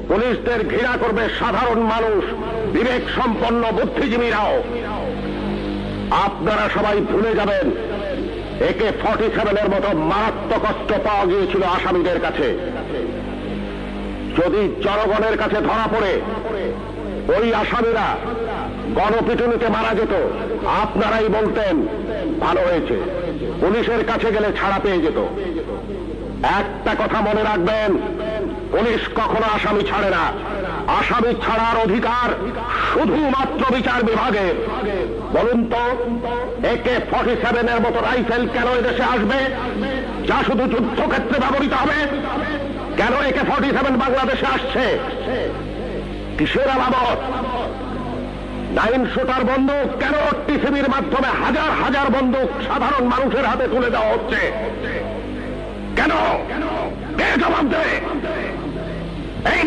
পুলিশদের ঘৃণা করবে সাধারণ মানুষ, বিবেক সম্পন্ন বুদ্ধিজীবীরাও। আপনারা সবাই ভুলে যাবেন AK-47 মতো মারাত্মক অস্ত্র পাওয়া গিয়েছিল আসামিদের কাছে। যদি জনগণের কাছে ধরা পড়ে ওই আসামিরা গণপিটুনিতে মারা যেত, আপনারাই বলতেন ভালো হয়েছে, পুলিশের কাছে গেলে ছাড়া পেয়ে যেত। একটা কথা মনে রাখবেন, পুলিশ কখনো আসামি ছাড়ে না। আসামি ছাড়ার অধিকার শুধুমাত্র বিচার বিভাগের। বলুন তো, AK-47 মতো রাইফেল কেন এদেশে আসবে, যা শুধু যুদ্ধক্ষেত্রে ব্যবহৃত হবে? কেন AK-47 বাংলাদেশে আসছে? কিসের আলামত? 9 শুটার বন্দুক কেন টিসিবির মাধ্যমে হাজার হাজার বন্দুক সাধারণ মানুষের হাতে তুলে দেওয়া হচ্ছে? কেন? কে জবাব দেবে? এই